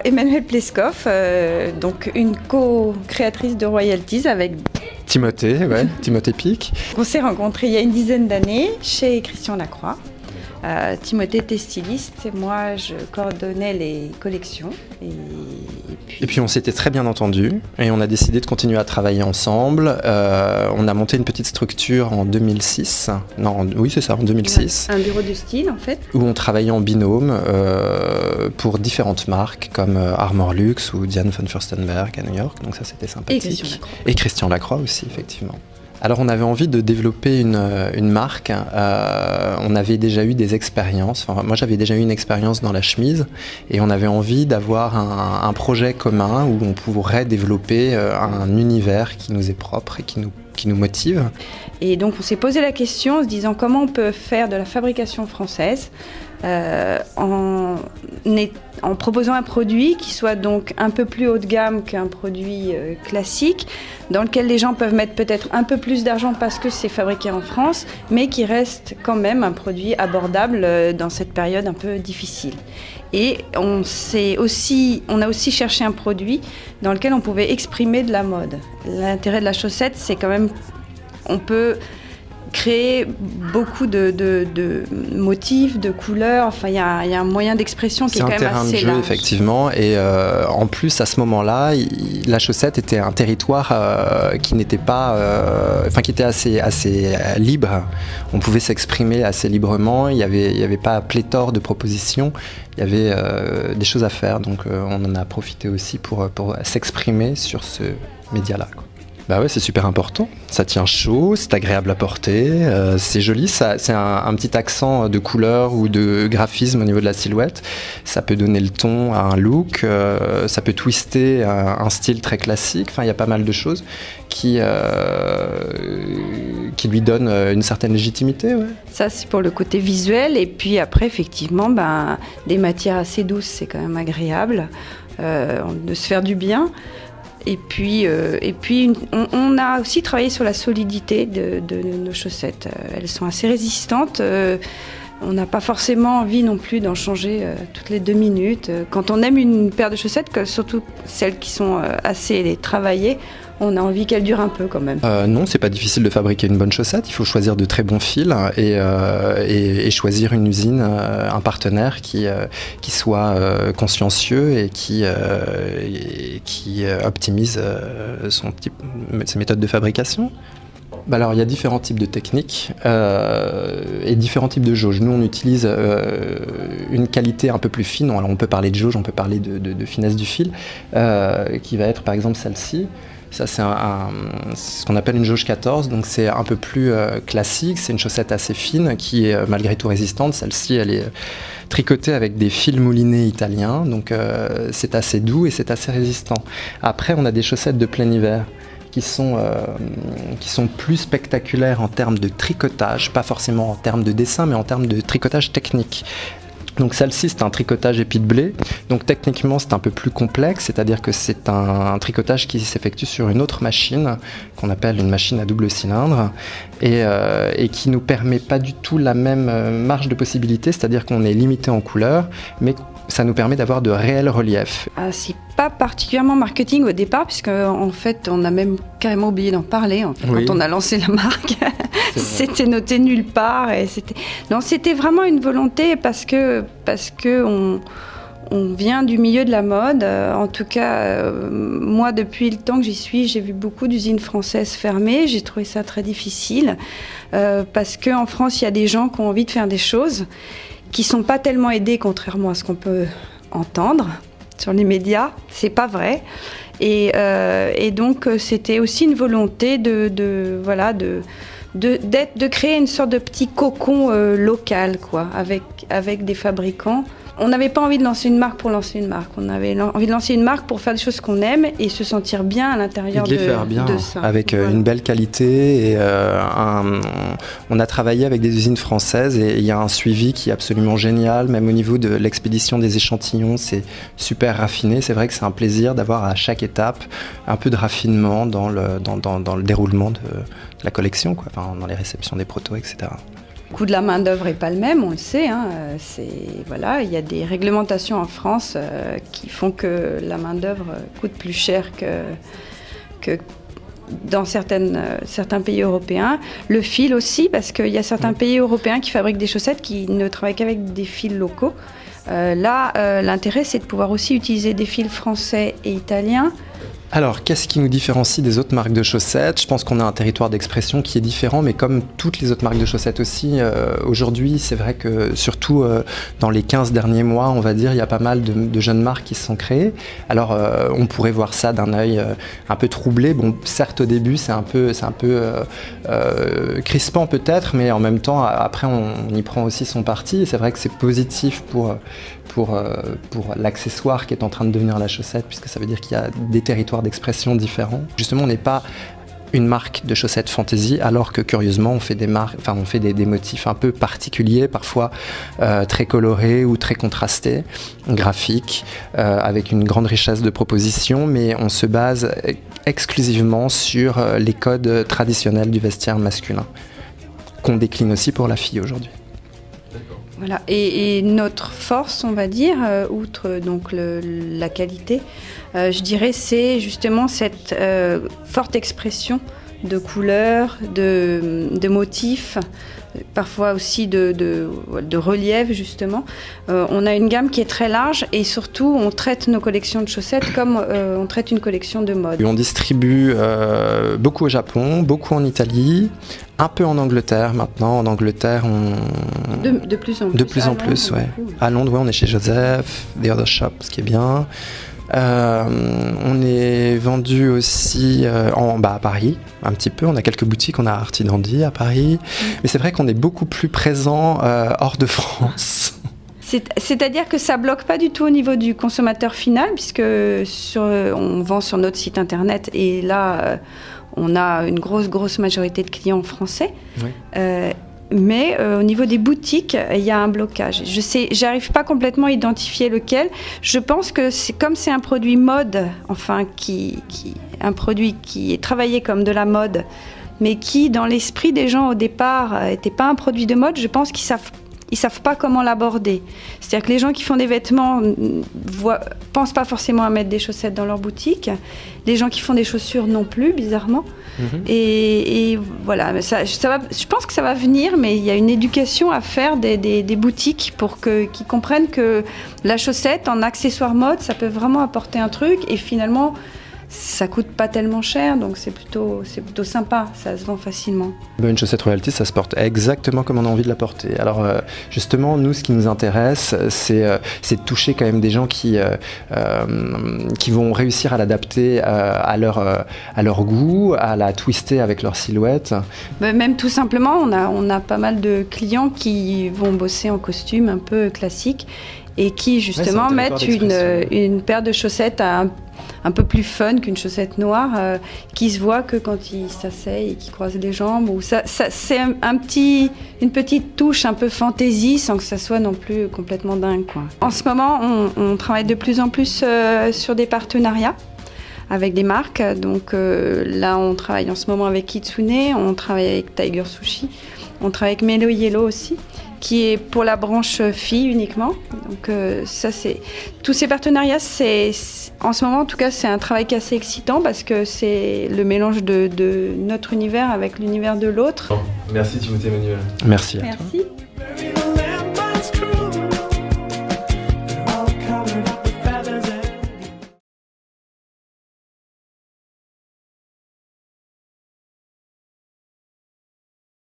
Emmanuelle Pleskov, donc une co-créatrice de Royalties avec Timothée, ouais, Timothée Pic. On s'est rencontrés il y a une dizaine d'années chez Christian Lacroix. Timothée était styliste et moi je coordonnais les collections. Et puis on s'était très bien entendus et on a décidé de continuer à travailler ensemble. On a monté une petite structure en 2006. Non, oui c'est ça, en 2006. Un bureau de style en fait. Où on travaillait en binôme pour différentes marques comme Armor Luxe ou Diane von Furstenberg à New York. Donc ça c'était sympathique. Et Christian Lacroix aussi effectivement. Alors on avait envie de développer une marque, on avait déjà eu des expériences, enfin, moi j'avais déjà eu une expérience dans la chemise et on avait envie d'avoir un projet commun où on pourrait développer un univers qui nous est propre et qui nous motive. Et donc on s'est posé la question en se disant comment on peut faire de la fabrication française en proposant un produit qui soit donc un peu plus haut de gamme qu'un produit classique, dans lequel les gens peuvent mettre peut-être un peu plus d'argent parce que c'est fabriqué en France, mais qui reste quand même un produit abordable dans cette période un peu difficile. Et on a aussi cherché un produit dans lequel on pouvait exprimer de la mode. L'intérêt de la chaussette, c'est quand même on peut créer beaucoup de motifs, de couleurs. Enfin, il y a un moyen d'expression qui est quand même assez large. C'est un terrain de jeu, effectivement. Et en plus, à ce moment-là, la chaussette était un territoire qui n'était pas, qui était assez libre. On pouvait s'exprimer assez librement. Il y avait pas pléthore de propositions. Il y avait des choses à faire. Donc, on en a profité aussi pour s'exprimer sur ce média-là, quoi. Bah ouais, c'est super important. Ça tient chaud, c'est agréable à porter, c'est joli, c'est un petit accent de couleur ou de graphisme au niveau de la silhouette. Ça peut donner le ton à un look, ça peut twister un style très classique. Enfin, il y a pas mal de choses qui lui donnent une certaine légitimité. Ouais. Ça, c'est pour le côté visuel. Et puis après, effectivement, des matières assez douces, c'est quand même agréable de se faire du bien. Et puis on a aussi travaillé sur la solidité de nos chaussettes. Elles sont assez résistantes. On n'a pas forcément envie non plus d'en changer toutes les 2 minutes. Quand on aime une paire de chaussettes, surtout celles qui sont assez travaillées, on a envie qu'elle dure un peu quand même. Non, c'est pas difficile de fabriquer une bonne chaussette. Il faut choisir de très bons fils et choisir une usine, un partenaire qui soit consciencieux et qui optimise ses méthodes de fabrication. Alors, il y a différents types de techniques et différents types de jauges. Nous, on utilise une qualité un peu plus fine. Alors, on peut parler de jauge, on peut parler de finesse du fil, qui va être par exemple celle-ci. Ça, c'est ce qu'on appelle une jauge 14, donc c'est un peu plus classique. C'est une chaussette assez fine qui est malgré tout résistante. Celle-ci, elle est tricotée avec des fils moulinés italiens, donc c'est assez doux et c'est assez résistant. Après, on a des chaussettes de plein hiver qui sont plus spectaculaires en termes de tricotage, pas forcément en termes de dessin, mais en termes de tricotage technique. Donc celle-ci, c'est un tricotage épi de blé. Donc techniquement, c'est un peu plus complexe, c'est-à-dire que c'est un tricotage qui s'effectue sur une autre machine, qu'on appelle une machine à double cylindre, et qui nous permet pas du tout la même marge de possibilité, c'est-à-dire qu'on est limité en couleur, mais ça nous permet d'avoir de réels reliefs. C'est pas particulièrement marketing au départ, puisque en fait, on a même carrément oublié d'en parler quand on a lancé la marque. C'était noté nulle part. Et c'était vraiment une volonté parce que on vient du milieu de la mode. En tout cas, moi, depuis le temps que j'y suis, j'ai vu beaucoup d'usines françaises fermées. J'ai trouvé ça très difficile parce qu'en France, il y a des gens qui ont envie de faire des choses qui ne sont pas tellement aidés, contrairement à ce qu'on peut entendre sur les médias. C'est pas vrai. Et donc, c'était aussi une volonté de créer une sorte de petit cocon local, quoi, avec des fabricants. On n'avait pas envie de lancer une marque pour lancer une marque. On avait envie de lancer une marque pour faire des choses qu'on aime et se sentir bien à l'intérieur de ça. Avec une belle qualité. Et on a travaillé avec des usines françaises et il y a un suivi qui est absolument génial. Même au niveau de l'expédition des échantillons, c'est super raffiné. C'est vrai que c'est un plaisir d'avoir à chaque étape un peu de raffinement dans le déroulement de la collection, quoi. Enfin, dans les réceptions des protos, etc. Le coût de la main-d'œuvre n'est pas le même, on le sait. Hein. Voilà, il y a des réglementations en France qui font que la main-d'œuvre coûte plus cher que dans certains pays européens. Le fil aussi, parce qu'il y a certains pays européens qui fabriquent des chaussettes qui ne travaillent qu'avec des fils locaux. L'intérêt, c'est de pouvoir aussi utiliser des fils français et italiens. Alors, qu'est-ce qui nous différencie des autres marques de chaussettes? Je pense qu'on a un territoire d'expression qui est différent, mais comme toutes les autres marques de chaussettes aussi, aujourd'hui, c'est vrai que surtout dans les 15 derniers mois, on va dire, il y a pas mal de jeunes marques qui se sont créées. Alors, on pourrait voir ça d'un œil un peu troublé. Bon, certes, au début, c'est un peu crispant peut-être, mais en même temps, après, on y prend aussi son parti. Et c'est vrai que c'est positif pour l'accessoire qui est en train de devenir la chaussette, puisque ça veut dire qu'il y a des territoires d'expression différents. Justement, on n'est pas une marque de chaussettes fantasy, alors que curieusement, on fait des motifs un peu particuliers, parfois très colorés ou très contrastés, graphiques, avec une grande richesse de propositions, mais on se base exclusivement sur les codes traditionnels du vestiaire masculin, qu'on décline aussi pour la fille aujourd'hui. Voilà. Et notre force, on va dire, outre donc la qualité, je dirais, c'est justement cette forte expression de couleurs, de motifs, parfois aussi de relief, justement. On a une gamme qui est très large et surtout, on traite nos collections de chaussettes comme on traite une collection de mode. On distribue beaucoup au Japon, beaucoup en Italie, un peu en Angleterre maintenant. En Angleterre, de plus en plus. De plus en plus, ouais. À Londres, ouais, on est chez Joseph, The Other Shop, ce qui est bien. On est vendu aussi à Paris, un petit peu. On a quelques boutiques, on a Arty Dandy à Paris. Mais c'est vrai qu'on est beaucoup plus présent hors de France. C'est-à-dire que ça ne bloque pas du tout au niveau du consommateur final, puisque on vend sur notre site internet et là, on a une grosse majorité de clients français. Oui. Mais au niveau des boutiques, il y a un blocage. J'arrive pas complètement à identifier lequel. Je pense que comme c'est un produit mode, enfin un produit qui est travaillé comme de la mode, mais qui dans l'esprit des gens au départ n'était pas un produit de mode, je pense qu'ils savent pas comment l'aborder. C'est-à-dire que les gens qui font des vêtements pensent pas forcément à mettre des chaussettes dans leur boutique. Les gens qui font des chaussures non plus, bizarrement. Et voilà, je pense que ça va venir, mais il y a une éducation à faire des boutiques pour qu'ils comprennent que la chaussette en accessoire mode, ça peut vraiment apporter un truc et finalement, ça coûte pas tellement cher, donc c'est plutôt sympa, ça se vend facilement. Une chaussette royalty, ça se porte exactement comme on a envie de la porter. Alors justement, nous, ce qui nous intéresse, c'est de toucher quand même des gens qui vont réussir à l'adapter à leur goût, à la twister avec leur silhouette. Même tout simplement, on a pas mal de clients qui vont bosser en costume un peu classique et qui justement mettent une paire de chaussettes un peu plus fun qu'une chaussette noire, qui se voit que quand il s'asseye et qu'il croise les jambes. C'est une petite touche un peu fantaisie sans que ça soit non plus complètement dingue, quoi. En ce moment, on travaille de plus en plus sur des partenariats avec des marques. Donc là, on travaille en ce moment avec Kitsune, on travaille avec Tiger Sushi, on travaille avec Mellow Yellow aussi, qui est pour la branche filles uniquement. Donc tous ces partenariats, en ce moment en tout cas, c'est un travail qui est assez excitant parce que c'est le mélange de notre univers avec l'univers de l'autre. Merci Timothée Emmanuel. Merci. Merci.